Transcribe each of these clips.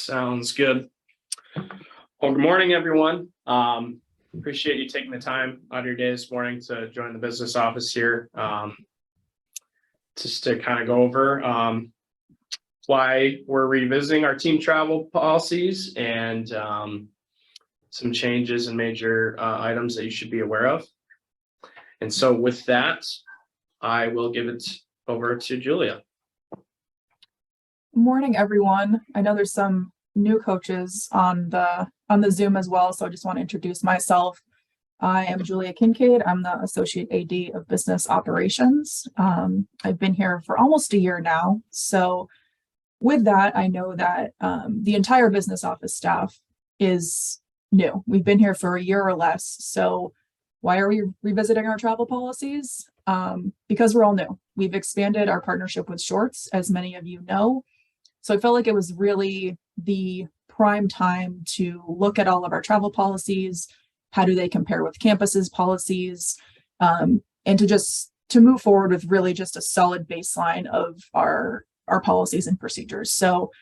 Sounds good. Well, good morning, everyone. Appreciate you taking the time out of your day this morning to join the business office here. Just to kind of go over why we're revisiting our team travel policies and some changes and major items that you should be aware of. And so with that, I will give it over to Julia. Good morning, everyone. I know there's some new coaches on the Zoom as well, so I just want to introduce myself. I am Julia Kincaid. I'm the Associate AD of Business Operations. I've been here for almost a year now. So with that, I know that the entire business office staff is new. We've been here for a year or less. So why are we revisiting our travel policies? Because we're all new. We've expanded our partnership with Shorts, as many of you know. So I felt like it was really the prime time to look at all of our travel policies. How do they compare with campus's policies? And to move forward with really just a solid baseline of our policies and procedures. So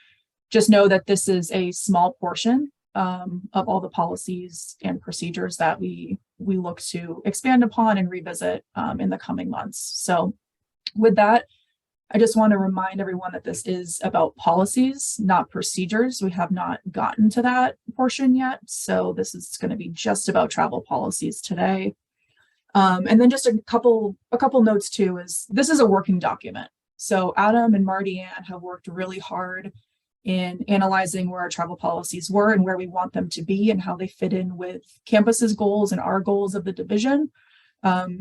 just know that this is a small portion of all the policies and procedures that we look to expand upon and revisit in the coming months. So with that, I just want to remind everyone that this is about policies, not procedures. We have not gotten to that portion yet. So this is going to be just about travel policies today. And then just a couple notes too is this is a working document. So Adam and Marty Ann have worked really hard in analyzing where our travel policies were and where we want them to be and how they fit in with campus's goals and our goals of the division.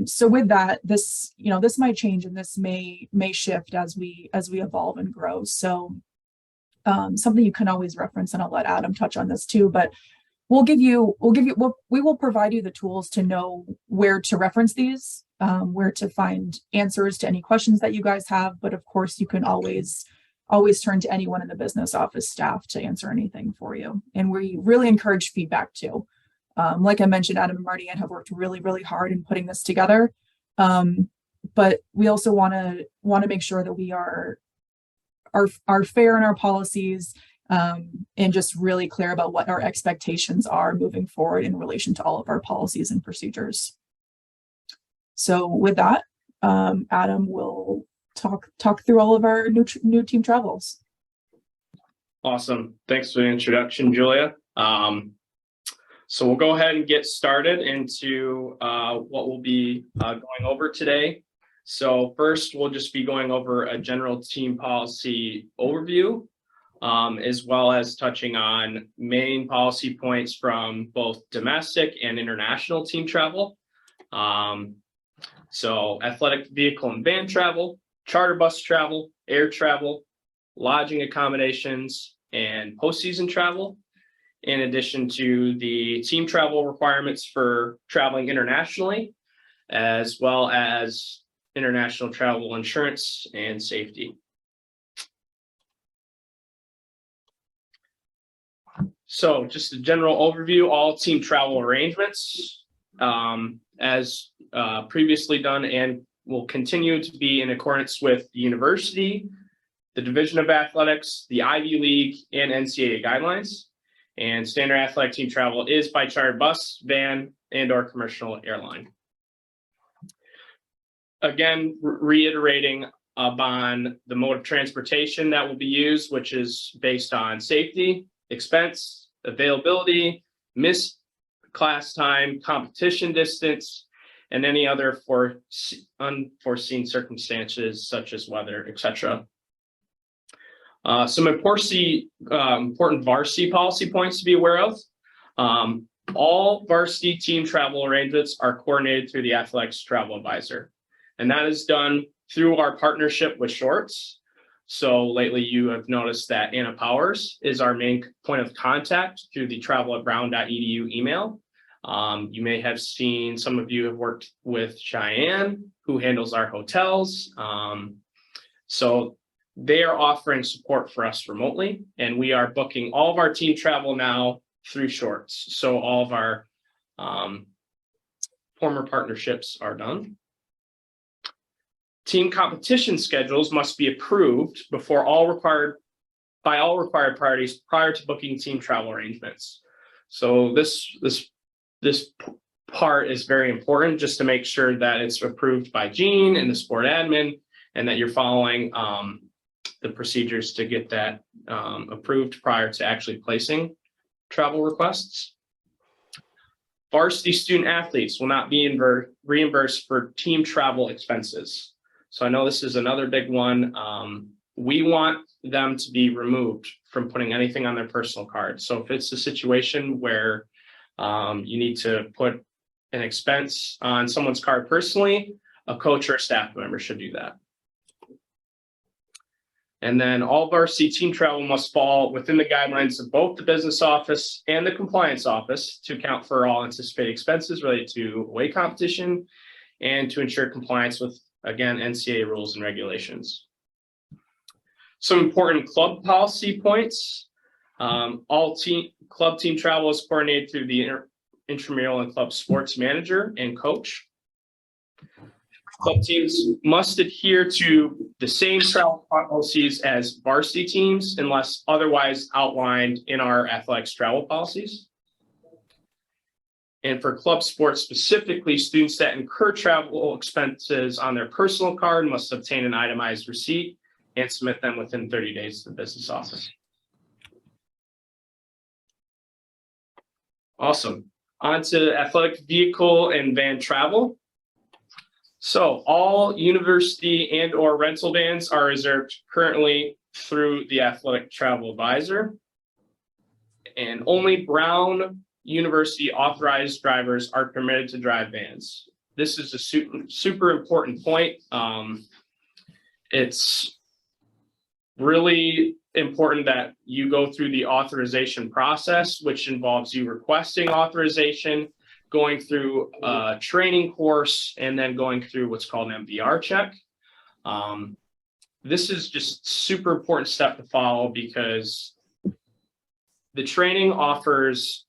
So with that, this might change and this may shift as we evolve and grow. So something you can always reference, and I'll let Adam touch on this too, but we will provide you the tools to know where to reference these, where to find answers to any questions that you guys have. But of course, you can always turn to anyone in the business office staff to answer anything for you. And we really encourage feedback too. Like I mentioned, Adam and Marty Ann have worked really, really hard in putting this together. But we also want to make sure that we are fair in our policies and just really clear about what our expectations are moving forward in relation to all of our policies and procedures. So with that, Adam will talk through all of our new team travels. Awesome. Thanks for the introduction, Julia. So we'll go ahead and get started into what we'll be going over today. So first, we'll just be going over a general team policy overview, as well as touching on main policy points from both domestic and international team travel. So athletic vehicle and van travel, charter bus travel, air travel, lodging accommodations, and postseason travel. In addition to the team travel requirements for traveling internationally, as well as international travel insurance and safety. So just a general overview, all team travel arrangements, as previously done and will continue to be in accordance with the university, the Division of Athletics, the Ivy League, and NCAA guidelines. And standard athletic team travel is by charter bus, van, and/or commercial airline. Again, reiterating upon the mode of transportation that will be used, which is based on safety, expense, availability, missed class time, competition distance, and any other unforeseen circumstances such as weather, etc. Some important varsity policy points to be aware of. All varsity team travel arrangements are coordinated through the Athletics Travel Advisor, and that is done through our partnership with Shorts. So lately you have noticed that Anna Powers is our main point of contact through the travel@brown.edu email. You may have seen, some of you have worked with Cheyenne, who handles our hotels. So they are offering support for us remotely, and we are booking all of our team travel now through Shorts. So all of our former partnerships are done. Team competition schedules must be approved before all required by all required parties prior to booking team travel arrangements. So this part is very important, just to make sure that it's approved by Gene and the sport admin, and that you're following the procedures to get that approved prior to actually placing travel requests. Varsity student athletes will not be reimbursed for team travel expenses. So I know this is another big one. We want them to be removed from putting anything on their personal card. So if it's a situation where you need to put an expense on someone's card personally, a coach or a staff member should do that. And then all varsity team travel must fall within the guidelines of both the business office and the compliance office to account for all anticipated expenses related to away competition and to ensure compliance with, again, NCAA rules and regulations. Some important club policy points. All club team travel is coordinated through the intramural and club sports manager and coach. Club teams must adhere to the same travel policies as varsity teams unless otherwise outlined in our athletics travel policies. And for club sports specifically, students that incur travel expenses on their personal card must obtain an itemized receipt and submit them within 30 days to the business office. Awesome. On to athletic vehicle and van travel. So all university and or rental vans are reserved currently through the athletic travel advisor. And only Brown University authorized drivers are permitted to drive vans. This is a super important point. It's really important that you go through the authorization process, which involves you requesting authorization, going through a training course, and then going through what's called an MVR check. This is just super important step to follow because the training offers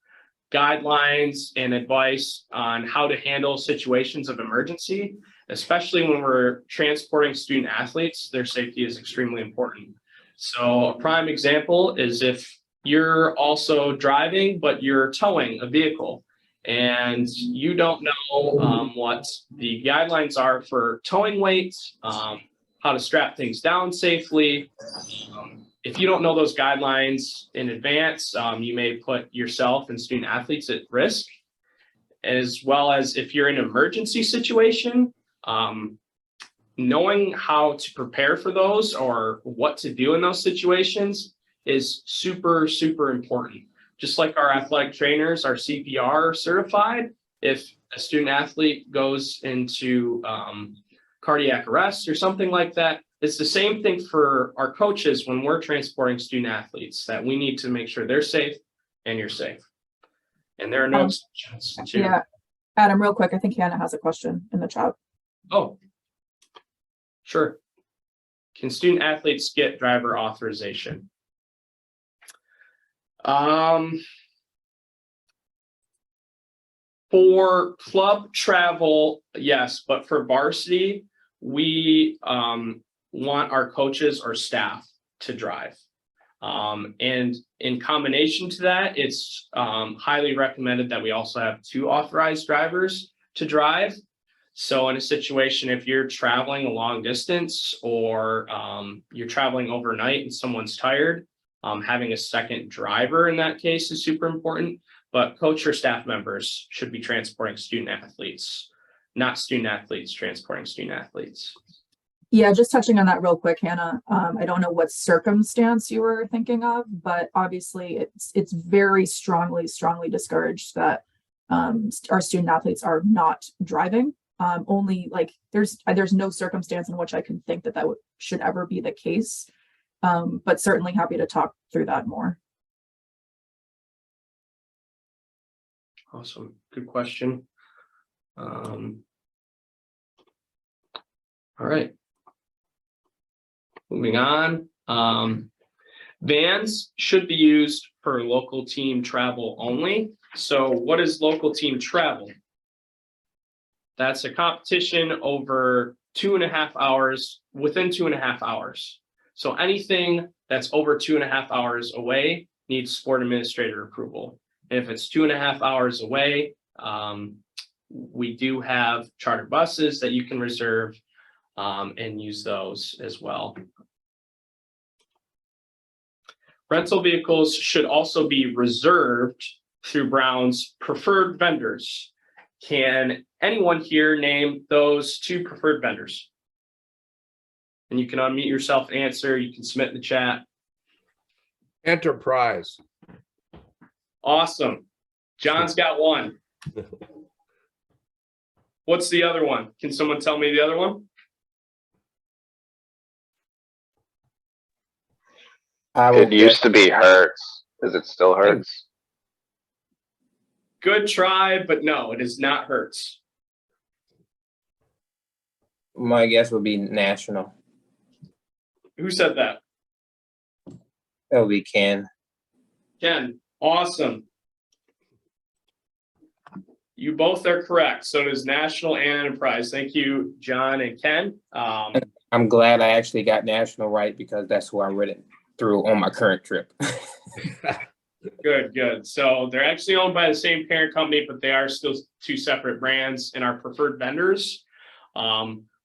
guidelines and advice on how to handle situations of emergency, especially when we're transporting student athletes. Their safety is extremely important. So a prime example is if you're also driving, but you're towing a vehicle and you don't know what the guidelines are for towing weights, how to strap things down safely. If you don't know those guidelines in advance, you may put yourself and student athletes at risk, as well as if you're in an emergency situation, knowing how to prepare for those or what to do in those situations is super, super important. Just like our athletic trainers are CPR certified, if a student athlete goes into cardiac arrest or something like that, it's the same thing for our coaches when we're transporting student athletes, that we need to make sure they're safe and you're safe. And there are no exceptions to. Yeah, Adam, real quick, I think Hannah has a question in the chat. Oh, sure. Can student athletes get driver authorization? For club travel, yes, but for varsity, we want our coaches or staff to drive. And in combination to that, it's highly recommended that we also have 2 authorized drivers to drive. So in a situation, if you're traveling a long distance or you're traveling overnight and someone's tired, having a second driver in that case is super important. But coach or staff members should be transporting student athletes, not student athletes transporting student athletes. Yeah, just touching on that real quick, Hannah. I don't know what circumstance you were thinking of, but obviously it's very strongly discouraged that our student athletes are not driving. Only like there's no circumstance in which I can think that should ever be the case. But certainly happy to talk through that more. Awesome. Good question. All right. Moving on. Vans should be used for local team travel only. So what is local team travel? That's a competition over 2.5 hours, within 2.5 hours. So anything that's over 2.5 hours away needs sport administrator approval. And if it's 2.5 hours away, we do have charter buses that you can reserve and use those as well. Rental vehicles should also be reserved through Brown's preferred vendors. Can anyone here name those 2 preferred vendors? And you can unmute yourself and answer. You can submit in the chat. Enterprise. Awesome. John's got one. What's the other one? Can someone tell me the other one? It used to be Hertz. Is it still Hertz? Good try, but no, it is not Hertz. My guess would be National. Who said that? That would be Ken. Ken. Awesome. You both are correct. So it is National and Enterprise. Thank you, John and Ken. I'm glad I actually got National right because that's who I read it through on my current trip. Good, good. So they're actually owned by the same parent company, but they are still 2 separate brands and our preferred vendors.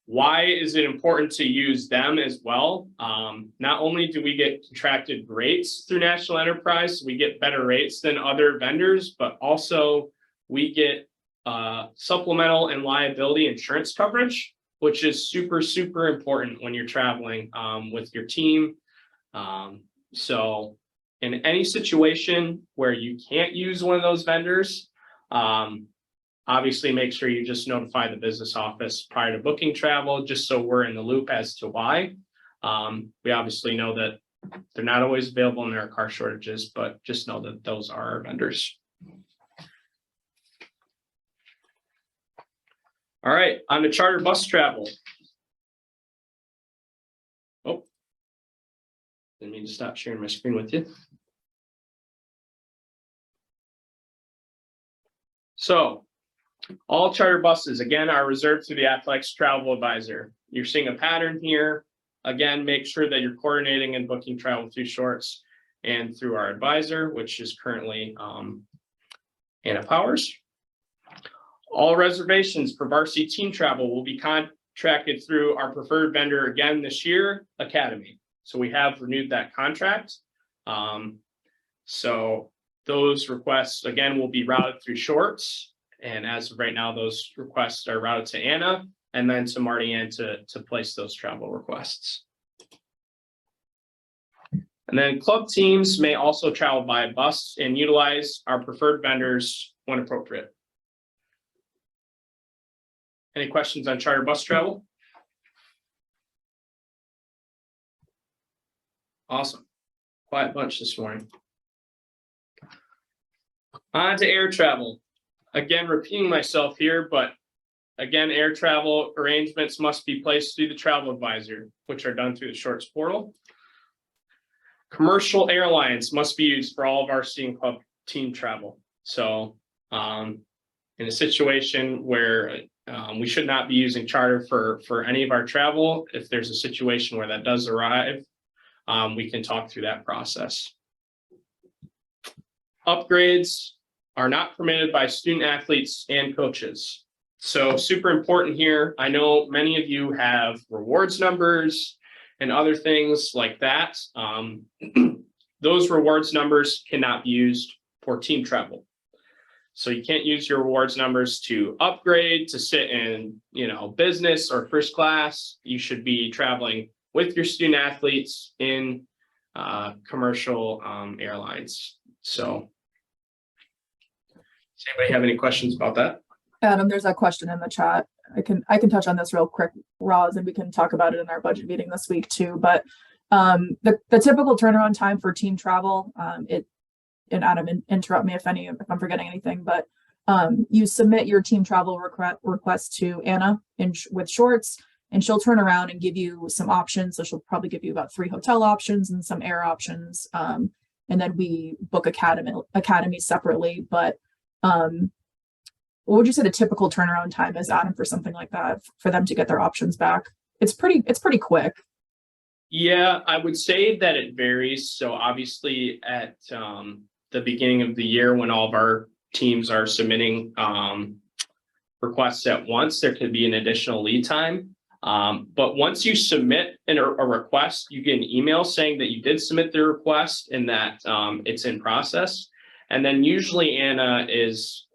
Why is it important to use them as well? Not only do we get contracted rates through National Enterprise, we get better rates than other vendors, but also we get supplemental and liability insurance coverage, which is super, super important when you're traveling with your team. So in any situation where you can't use one of those vendors, obviously make sure you just notify the business office prior to booking travel, just so we're in the loop as to why. We obviously know that they're not always available and there are car shortages, but just know that those are our vendors. All right, on to charter bus travel. Oh, didn't mean to stop sharing my screen with you. So all charter buses, again, are reserved through the Athletics Travel Advisor. You're seeing a pattern here. Again, make sure that you're coordinating and booking travel through Shorts and through our advisor, which is currently Anna Powers. All reservations for varsity team travel will be contracted through our preferred vendor again this year, Academy. So we have renewed that contract. So those requests, again, will be routed through Shorts. And as of right now, those requests are routed to Anna and then to Marty Ann to place those travel requests. And then club teams may also travel by bus and utilize our preferred vendors when appropriate. Any questions on charter bus travel? Awesome. Quiet bunch this morning. On to air travel. Again, repeating myself here, but again, air travel arrangements must be placed through the travel advisor, which are done through the Shorts portal. Commercial airlines must be used for all of our varsity and club team travel. So in a situation where we should not be using charter for any of our travel, if there's a situation where that does arrive, we can talk through that process. Upgrades are not permitted by student athletes and coaches. So super important here. I know many of you have rewards numbers and other things like that. Those rewards numbers cannot be used for team travel. So you can't use your rewards numbers to upgrade, to sit in, business or first class. You should be traveling with your student athletes in commercial airlines. So does anybody have any questions about that? Adam, there's a question in the chat. I can touch on this real quick, Roz, and we can talk about it in our budget meeting this week too. But the typical turnaround time for team travel, and Adam, interrupt me if I'm forgetting anything, but you submit your team travel request to Anna with Shorts, and she'll turn around and give you some options. So she'll probably give you about 3 hotel options and some air options. And then we book Academy separately. But what would you say the typical turnaround time is, Adam, for something like that, for them to get their options back? It's pretty quick. Yeah, I would say that it varies. So obviously at the beginning of the year, when all of our teams are submitting requests at once, there could be an additional lead time. But once you submit a request, you get an email saying that you did submit the request and that it's in process. And then usually Anna is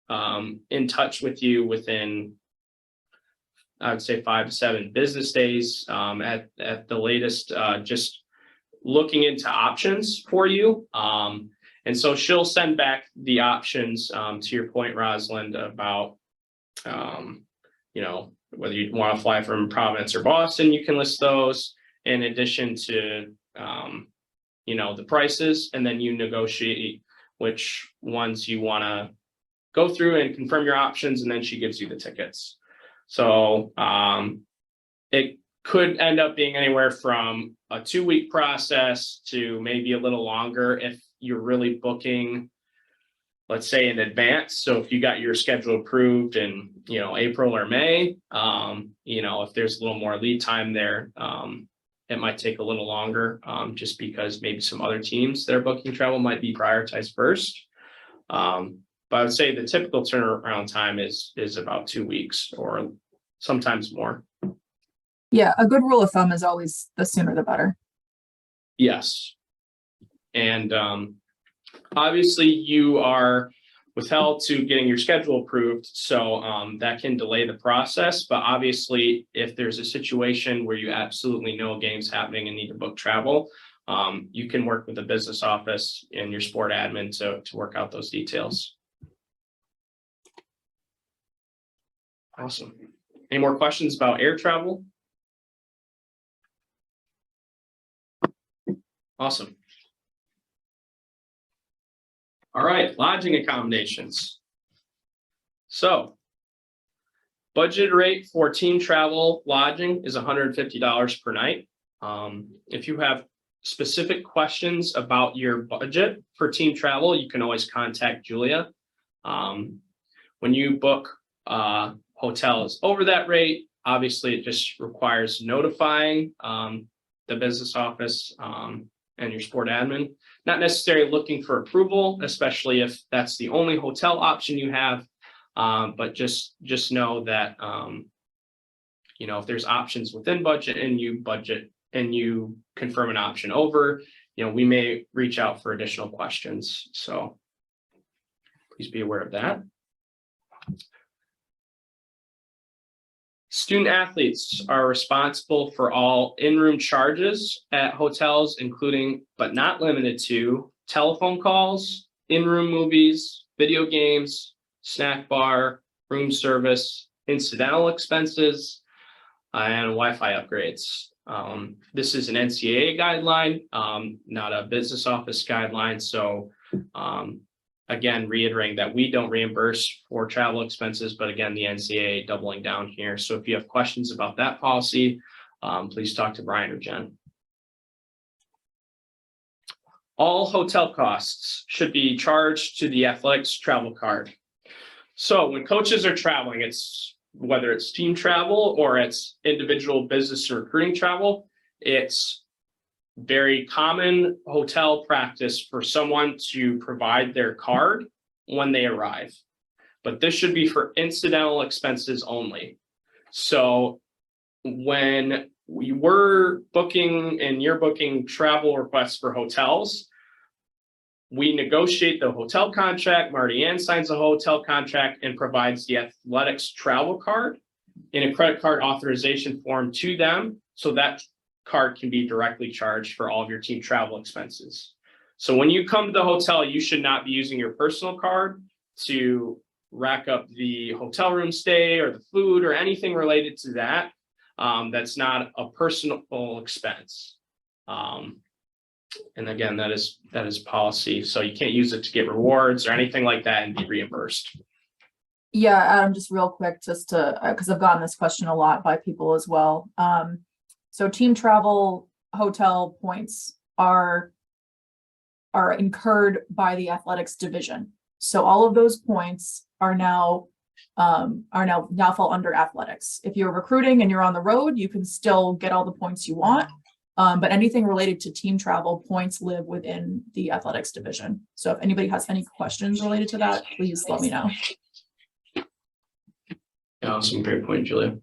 in touch with you within, I would say, 5 to 7 business days at the latest, just looking into options for you. And so she'll send back the options to your point, Rosalind, about, whether you want to fly from Providence or Boston, you can list those in addition to, the prices, and then you negotiate which ones you want to go through and confirm your options, and then she gives you the tickets. So it could end up being anywhere from a 2-week process to maybe a little longer if you're really booking, let's say, in advance. So if you got your schedule approved in, April or May, if there's a little more lead time there, it might take a little longer, just because maybe some other teams that are booking travel might be prioritized first. But I would say the typical turnaround time is about 2 weeks or sometimes more. Yeah, a good rule of thumb is always the sooner the better. Yes. And obviously you are withheld to getting your schedule approved. So that can delay the process. But obviously, if there's a situation where you absolutely know games happening and need to book travel, you can work with the business office and your sport admin to work out those details. Awesome. Any more questions about air travel? Awesome. All right, lodging accommodations. So budget rate for team travel lodging is $150 per night. If you have specific questions about your budget for team travel, you can always contact Julia. When you book hotels over that rate, obviously it just requires notifying the business office and your sport admin. Not necessarily looking for approval, especially if that's the only hotel option you have. But just know that if there's options within budget and you confirm an option over, we may reach out for additional questions. So please be aware of that. Student athletes are responsible for all in-room charges at hotels, including but not limited to telephone calls, in-room movies, video games, snack bar, room service, incidental expenses, and Wi-Fi upgrades. This is an NCAA guideline, not a business office guideline. So again, reiterating that we don't reimburse for travel expenses, but again, the NCAA doubling down here. So if you have questions about that policy, please talk to Brian or Jen. All hotel costs should be charged to the athletics travel card. So when coaches are traveling, it's whether it's team travel or it's individual business or recruiting travel, it's very common hotel practice for someone to provide their card when they arrive. But this should be for incidental expenses only. So when we were booking and you're booking travel requests for hotels, we negotiate the hotel contract. Marty Ann signs a hotel contract and provides the athletics travel card in a credit card authorization form to them. So that card can be directly charged for all of your team travel expenses. So when you come to the hotel, you should not be using your personal card to rack up the hotel room stay or the food or anything related to that. That's not a personal expense. And again, that is policy. So you can't use it to get rewards or anything like that and be reimbursed. Yeah, Adam, just real quick, just to, because I've gotten this question a lot by people as well. So team travel hotel points are incurred by the athletics division. So all of those points are now fall under athletics. If you're recruiting and you're on the road, you can still get all the points you want. But anything related to team travel, points live within the athletics division. So if anybody has any questions related to that, please let me know. Awesome, great point, Julia.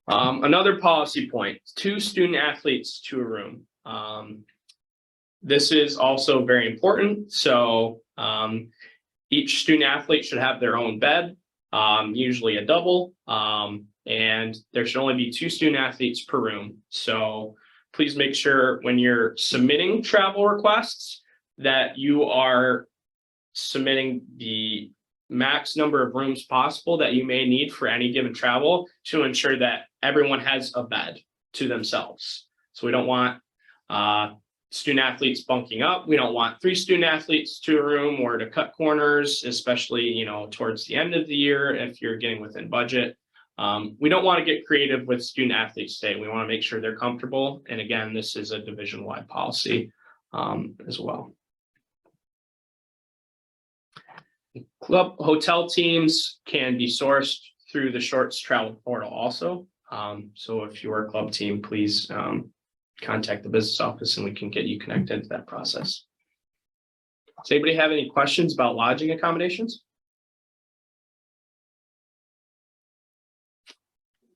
Another policy point, 2 student athletes to a room. This is also very important. So each student athlete should have their own bed, usually a double, and there should only be 2 student athletes per room. So please make sure when you're submitting travel requests that you are submitting the max number of rooms possible that you may need for any given travel to ensure that everyone has a bed to themselves. So we don't want student athletes bunking up. We don't want 3 student athletes to a room or to cut corners, especially, you know, towards the end of the year if you're getting within budget. We don't want to get creative with student athlete stay. We want to make sure they're comfortable. And again, this is a division-wide policy as well. Club hotel teams can be sourced through the Shorts travel portal also. So if you're a club team, please contact the business office and we can get you connected to that process. Does anybody have any questions about lodging accommodations?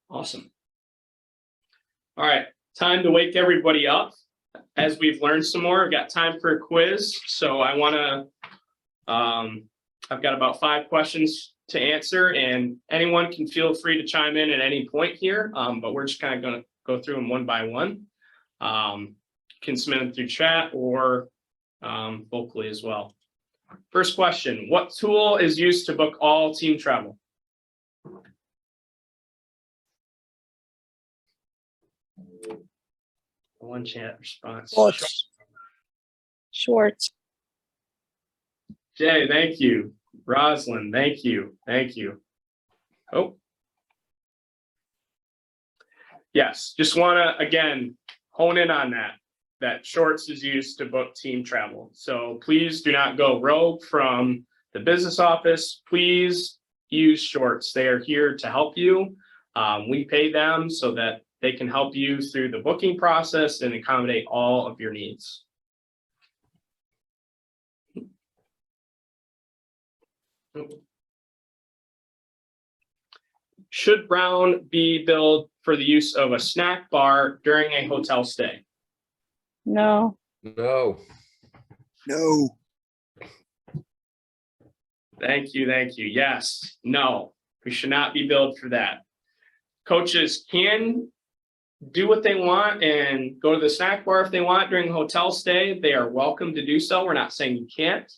Awesome. All right, time to wake everybody up. As we've learned some more, I've got time for a quiz. So I want to, I've got about 5 questions to answer, and anyone can feel free to chime in at any point here, but we're just kind of going to go through them one by one. Can submit them through chat or vocally as well. First question, what tool is used to book all team travel? One chat response. Shorts. Jay, thank you. Rosalind, thank you. Thank you. Oh. Yes, just want to, again, hone in on that. That Shorts is used to book team travel. So please do not go rogue from the business office. Please use Shorts. They are here to help you. We pay them so that they can help you through the booking process and accommodate all of your needs. Should Brown be billed for the use of a snack bar during a hotel stay? No. No. No. Thank you, thank you. Yes, no, we should not be billed for that. Coaches can do what they want and go to the snack bar if they want during a hotel stay. They are welcome to do so. We're not saying you can't,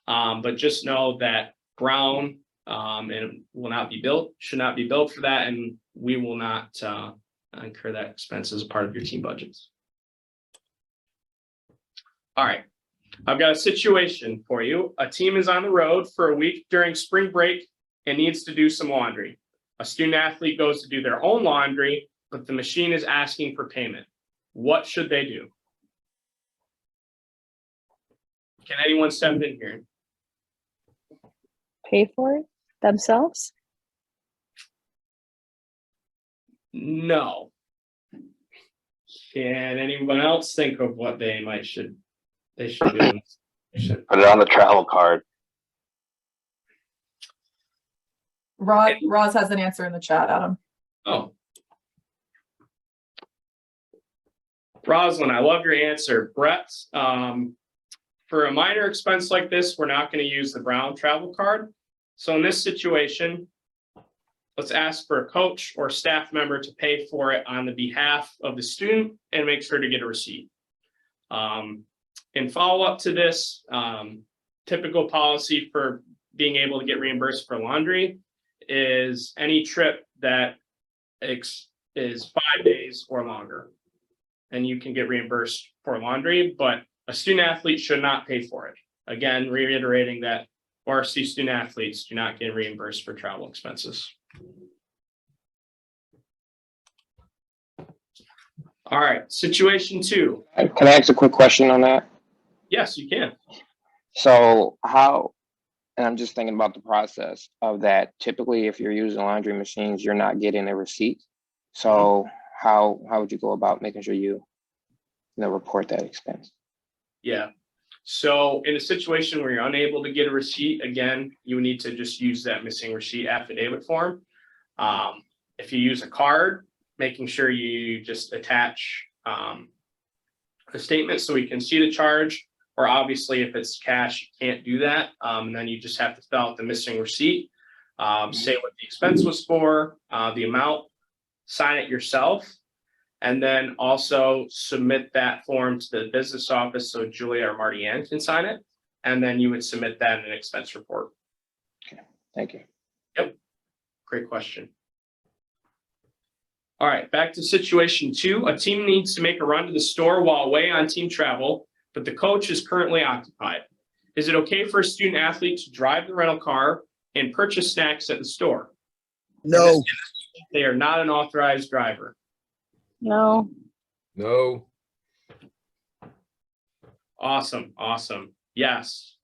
but just know that Brown and will not be billed, should not be billed for that, and we will not incur that expense as part of your team budgets. All right, I've got a situation for you. A team is on the road for a week during spring break and needs to do some laundry. A student athlete goes to do their own laundry, but the machine is asking for payment. What should they do? Can anyone step in here? Pay for it themselves? No. Can anyone else think of what they should do? Put it on the travel card. Roz has an answer in the chat, Adam. Oh. Rosalind, I love your answer. Brett, for a minor expense like this, we're not going to use the Brown travel card. So in this situation, let's ask for a coach or staff member to pay for it on the behalf of the student and make sure to get a receipt. In follow-up to this, typical policy for being able to get reimbursed for laundry is any trip that is 5 days or longer. And you can get reimbursed for laundry, but a student athlete should not pay for it. Again, reiterating that varsity student athletes do not get reimbursed for travel expenses. All right, situation 2. Can I ask a quick question on that? Yes, you can. So how, And I'm just thinking about the process of that. Typically, if you're using laundry machines, you're not getting a receipt. So how would you go about making sure you report that expense? Yeah. So in a situation where you're unable to get a receipt, again, you need to just use that missing receipt affidavit form. If you use a card, making sure you just attach a statement so we can see the charge, or obviously if it's cash, you can't do that. And then you just have to fill out the missing receipt, say what the expense was for, the amount, sign it yourself, and then also submit that form to the business office so Julia or Marty Ann can sign it. And then you would submit that in an expense report. Thank you. Great question. All right, back to situation 2. A team needs to make a run to the store while away on team travel, but the coach is currently occupied. Is it okay for a student athlete to drive the rental car and purchase snacks at the store? No. They are not an authorized driver. No. No. Awesome, awesome. Yes.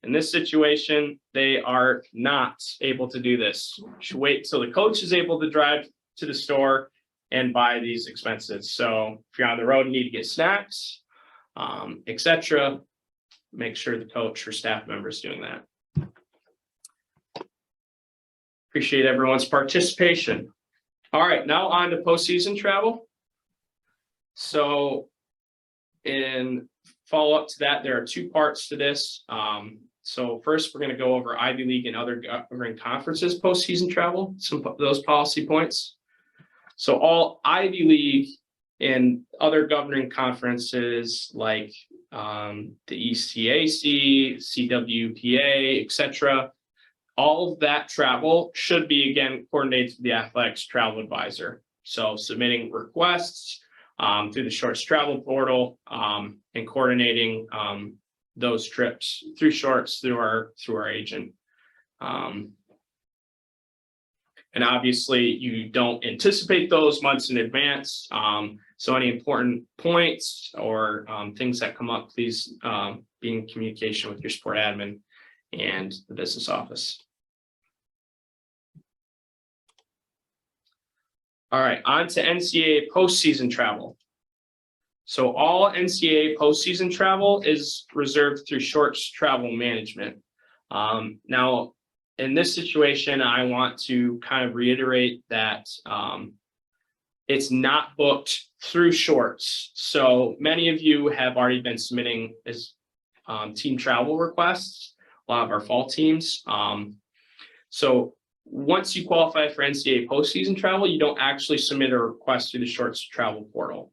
In this situation, they are not able to do this. Should wait till the coach is able to drive to the store and buy these expenses. So if you're on the road and need to get snacks, etc., make sure the coach or staff member is doing that. Appreciate everyone's participation. All right, now on to postseason travel. So in follow-up to that, there are 2 parts to this. So first, we're going to go over Ivy League and other governing conferences postseason travel, some of those policy points. So all Ivy League and other governing conferences like the ECAC, CWPA, etc., all of that travel should be, again, coordinated through the athletics travel advisor. So submitting requests through the Shorts travel portal and coordinating those trips through Shorts through our agent. And obviously you don't anticipate those months in advance. So any important points or things that come up, please be in communication with your sport admin and the business office. All right, on to NCAA postseason travel. So all NCAA postseason travel is reserved through Shorts travel management. Now, in this situation, I want to kind of reiterate that it's not booked through Shorts. So many of you have already been submitting as team travel requests, a lot of our fall teams. So once you qualify for NCAA postseason travel, you don't actually submit a request through the Shorts travel portal.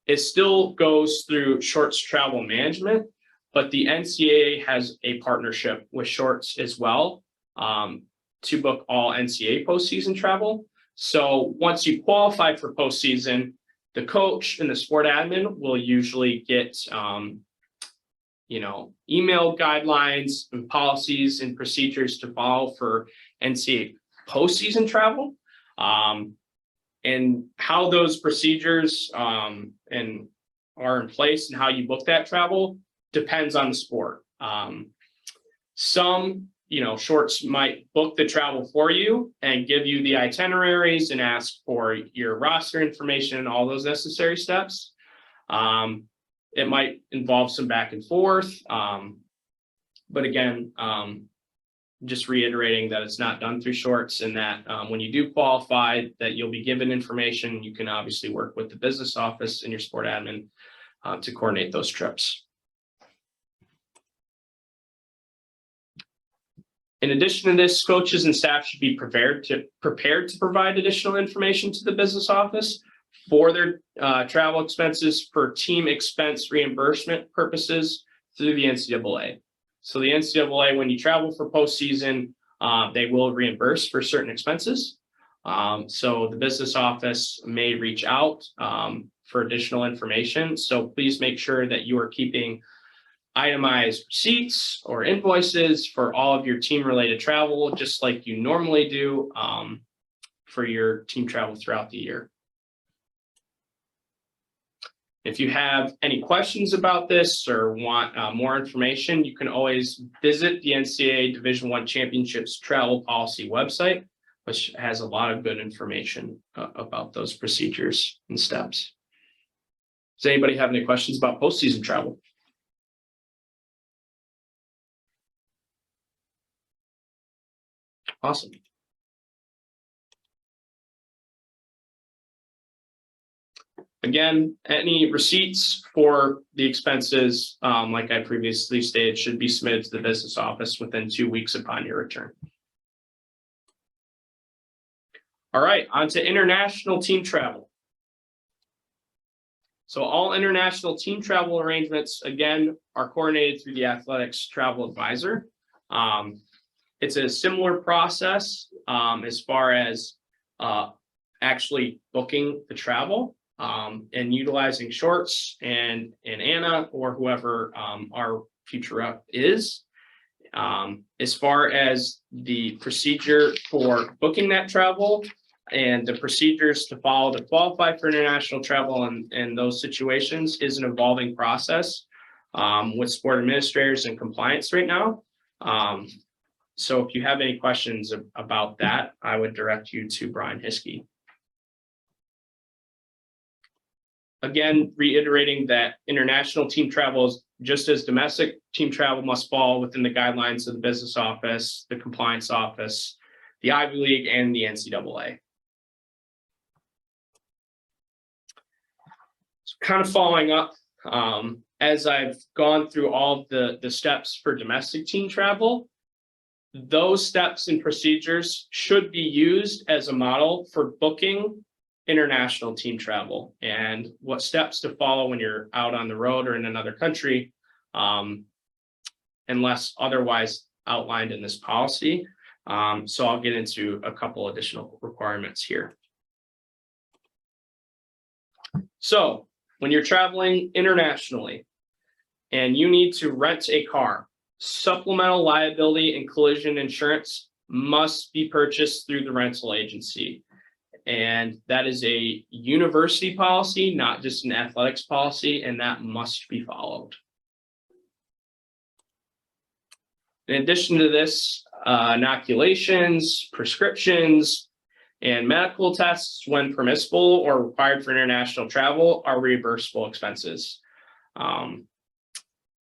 It still goes through Shorts travel management, but the NCAA has a partnership with Shorts as well to book all NCAA postseason travel. So once you qualify for postseason, the coach and the sport admin will usually get email guidelines and policies and procedures to follow for NCAA postseason travel. And how those procedures and are in place and how you book that travel depends on the sport. Some, Shorts might book the travel for you and give you the itineraries and ask for your roster information and all those necessary steps. It might involve some back and forth. But again, just reiterating that it's not done through Shorts, and that when you do qualify, that you'll be given information. You can obviously work with the business office and your sport admin to coordinate those trips. In addition to this, coaches and staff should be prepared to provide additional information to the business office for their travel expenses for team expense reimbursement purposes through the NCAA. So the NCAA, when you travel for postseason, they will reimburse for certain expenses. So the business office may reach out for additional information. So please make sure that you are keeping itemized receipts or invoices for all of your team related travel, just like you normally do for your team travel throughout the year. If you have any questions about this or want more information, you can always visit the NCAA Division I Championships Travel Policy website, which has a lot of good information about those procedures and steps. Does anybody have any questions about postseason travel? Awesome. Again, any receipts for the expenses, like I previously stated, should be submitted to the business office within 2 weeks upon your return. All right, on to international team travel. So all international team travel arrangements, again, are coordinated through the athletics travel advisor. It's a similar process as far as actually booking the travel and utilizing Shorts and Anna or whoever our future rep is. As far as the procedure for booking that travel and the procedures to follow to qualify for international travel in those situations is an evolving process with sport administrators and compliance right now. So if you have any questions about that, I would direct you to Brian Hiskey. Again, reiterating that international team travel is just as domestic team travel must fall within the guidelines of the business office, the compliance office, the Ivy League, and the NCAA. So kind of following up, as I've gone through all of the steps for domestic team travel, those steps and procedures should be used as a model for booking international team travel and what steps to follow when you're out on the road or in another country, unless otherwise outlined in this policy. So I'll get into a couple additional requirements here. So when you're traveling internationally and you need to rent a car, supplemental liability and collision insurance must be purchased through the rental agency. And that is a university policy, not just an athletics policy, and that must be followed. In addition to this, inoculations, prescriptions, and medical tests, when permissible or required for international travel, are reimbursable expenses.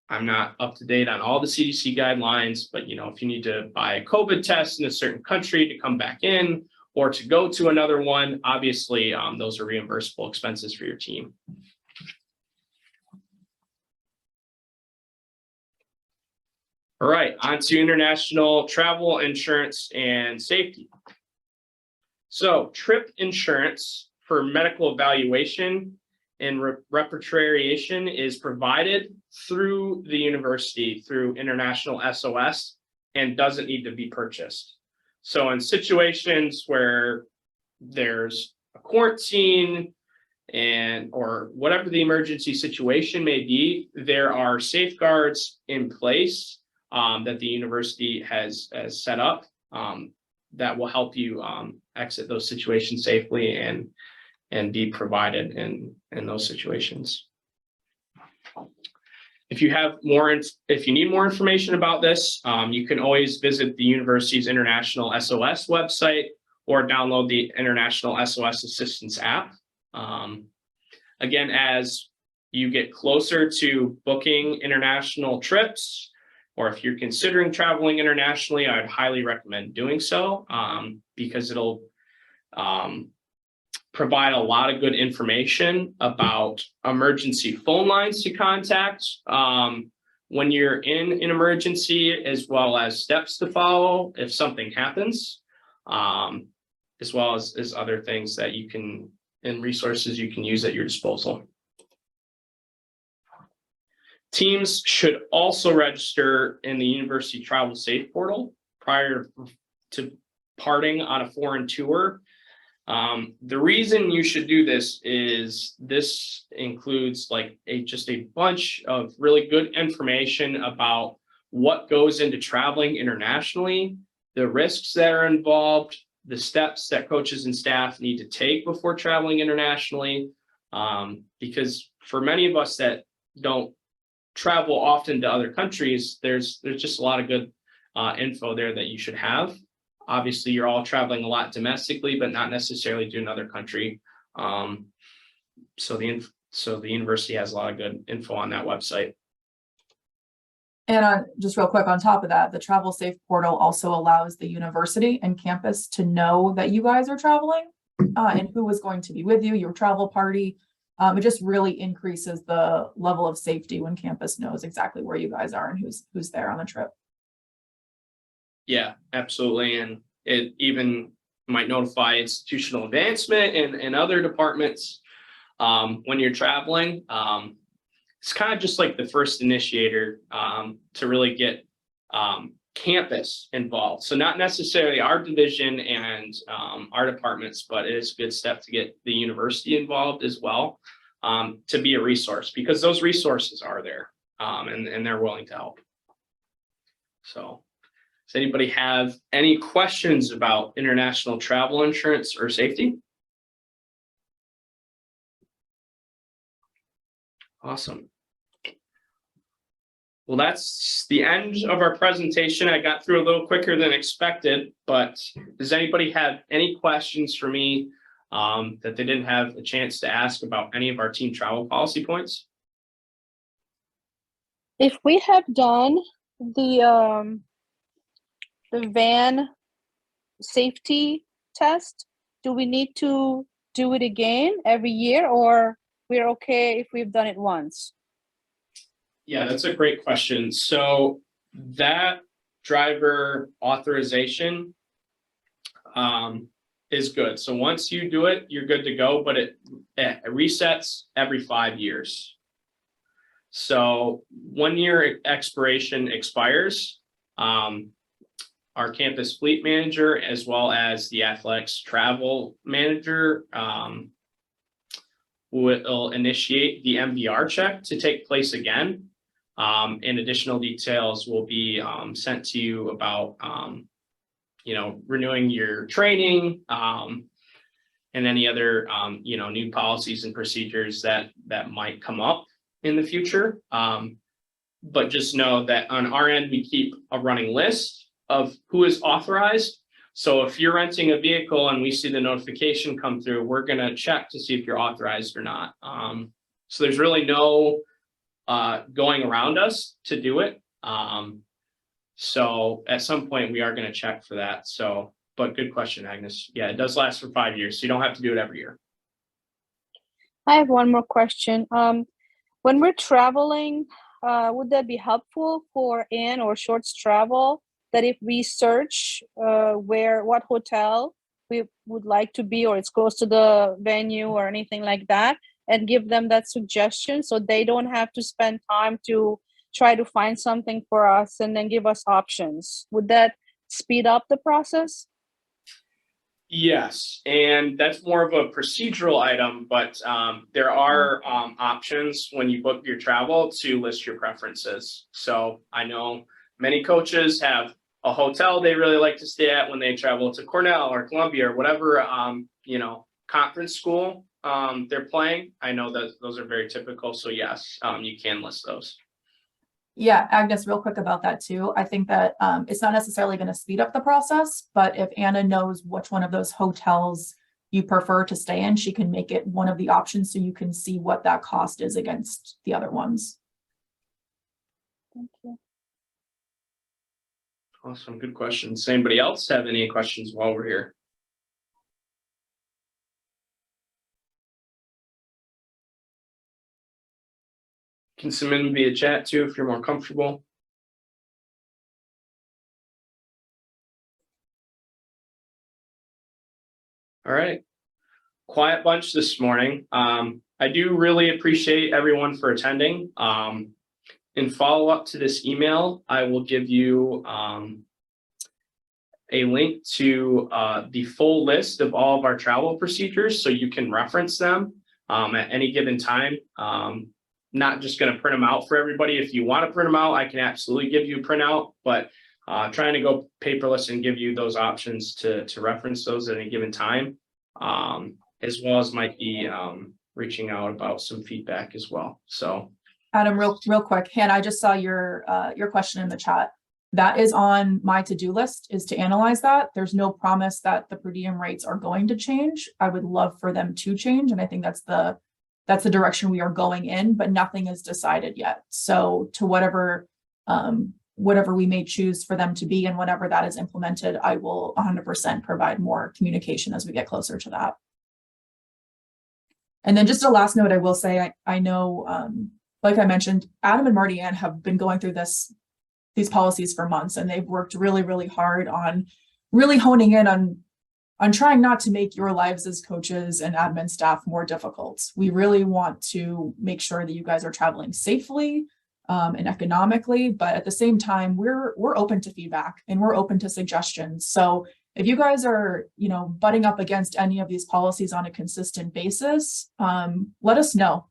I'm not up to date on all the CDC guidelines, but if you need to buy a COVID test in a certain country to come back in or to go to another one, obviously those are reimbursable expenses for your team. All right, on to international travel insurance and safety. So trip insurance for medical evaluation and repatriation is provided through the university through International SOS and doesn't need to be purchased. So in situations where there's a quarantine or whatever the emergency situation may be, there are safeguards in place that the university has set up that will help you exit those situations safely and be provided in those situations. If you need more information about this, you can always visit the university's International SOS website or download the International SOS Assistance app. Again, as you get closer to booking international trips, or if you're considering traveling internationally, I'd highly recommend doing so because it'll provide a lot of good information about emergency phone lines to contact when you're in an emergency, as well as steps to follow if something happens, as well as other things that you can and resources you can use at your disposal. Teams should also register in the University Travel Safe portal prior to parting on a foreign tour. The reason you should do this is this includes just a bunch of really good information about what goes into traveling internationally, the risks that are involved, the steps that coaches and staff need to take before traveling internationally, Because for many of us that don't travel often to other countries, there's just a lot of good info there that you should have. Obviously, you're all traveling a lot domestically, but not necessarily to another country. So the university has a lot of good info on that website. And just real quick on top of that, the Travel Safe portal also allows the university and campus to know that you guys are traveling and who is going to be with you, your travel party. It just really increases the level of safety when campus knows exactly where you guys are and who's there on the trip. Yeah, absolutely. And it even might notify institutional advancement and other departments when you're traveling. It's kind of just like the first initiator to really get campus involved. So not necessarily our division and our departments, but it is a good step to get the university involved as well, to be a resource, because those resources are there and they're willing to help. So does anybody have any questions about international travel insurance or safety? Awesome. Well, that's the end of our presentation. I got through a little quicker than expected, but does anybody have any questions for me that they didn't have a chance to ask about any of our team travel policy points? If we have done the van safety test, do we need to do it again every year, or we're okay if we've done it once? Yeah, that's a great question. So that driver authorization is good. So once you do it, you're good to go, but it resets every 5 years. So 1 year expiration expires. Our campus fleet manager, as well as the athletics travel manager, will initiate the MVR check to take place again. And additional details will be sent to you about, renewing your training and any other, new policies and procedures that might come up in the future. But just know that on our end, we keep a running list of who is authorized. So if you're renting a vehicle and we see the notification come through, we're going to check to see if you're authorized or not. So there's really no going around us to do it. So at some point we are going to check for that. So, but good question, Agnes. Yeah, it does last for 5 years. So you don't have to do it every year. I have one more question. When we're traveling, would that be helpful for in or shorts travel, that if we search what hotel we would like to be, or it's close to the venue or anything like that, and give them that suggestion so they don't have to spend time to try to find something for us and then give us options? Would that speed up the process? Yes, and that's more of a procedural item, but there are options when you book your travel to list your preferences. So I know many coaches have a hotel they really like to stay at when they travel to Cornell or Columbia or whatever, conference school they're playing. I know that those are very typical. So yes, you can list those. Yeah, Agnes, real quick about that too. I think that it's not necessarily going to speed up the process, but if Anna knows which one of those hotels you prefer to stay in, she can make it one of the options so you can see what that cost is against the other ones. Thank you. Awesome, good questions. Anybody else have any questions while we're here? You can submit them via chat too if you're more comfortable. All right, quiet bunch this morning. I do really appreciate everyone for attending. In follow up to this email, I will give you a link to the full list of all of our travel procedures so you can reference them at any given time. Not just going to print them out for everybody. If you want to print them out, I can absolutely give you a printout, but trying to go paperless and give you those options to reference those at any given time, as well as might be reaching out about some feedback as well. So Adam, real quick, Hannah, I just saw your question in the chat. That is on my to-do list, is to analyze that. There's no promise that the per diem rates are going to change. I would love for them to change, and I think that's the direction we are going in, but nothing is decided yet. So to whatever we may choose for them to be, and whenever that is implemented, I will 100% provide more communication as we get closer to that. And then just a last note, I will say, I know, like I mentioned, Adam and Marty Ann have been going through these policies for months, and they've worked really, really hard on really honing in on trying not to make your lives as coaches and admin staff more difficult. We really want to make sure that you guys are traveling safely and economically, but at the same time, we're open to feedback and we're open to suggestions. So if you guys are, butting up against any of these policies on a consistent basis, let us know.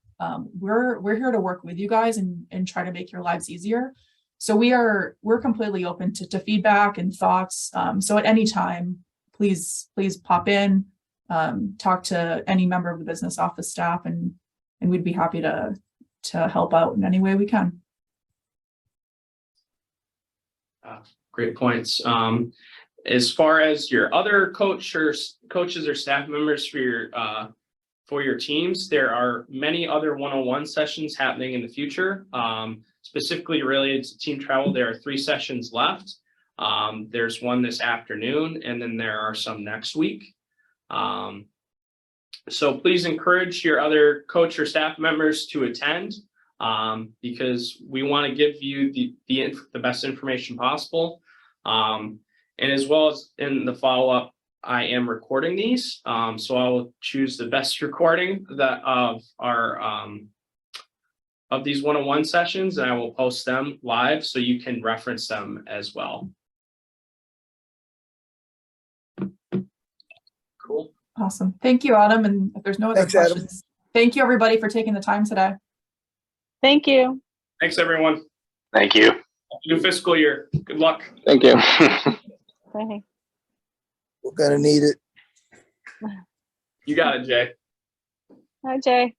We're here to work with you guys and try to make your lives easier. So we're completely open to feedback and thoughts. So at any time, please pop in, talk to any member of the business office staff, and we'd be happy to help out in any way we can. Great points. As far as your other coaches or staff members for your teams, there are many other one-on-one sessions happening in the future. Specifically related to team travel, there are 3 sessions left. There's one this afternoon, and then there are some next week. So please encourage your other coach or staff members to attend, because we want to give you the best information possible. And as well as in the follow-up, I am recording these. So I will choose the best recording of these one-on-one sessions, and I will post them live so you can reference them as well. Cool. Awesome. Thank you, Adam. And if there's no other Thanks, Adam. questions, thank you everybody for taking the time today. Thank you. Thanks, everyone. Thank you. New fiscal year. Good luck. Thank you. Bye. We're gonna need it. You got it, Jay. Hi, Jay.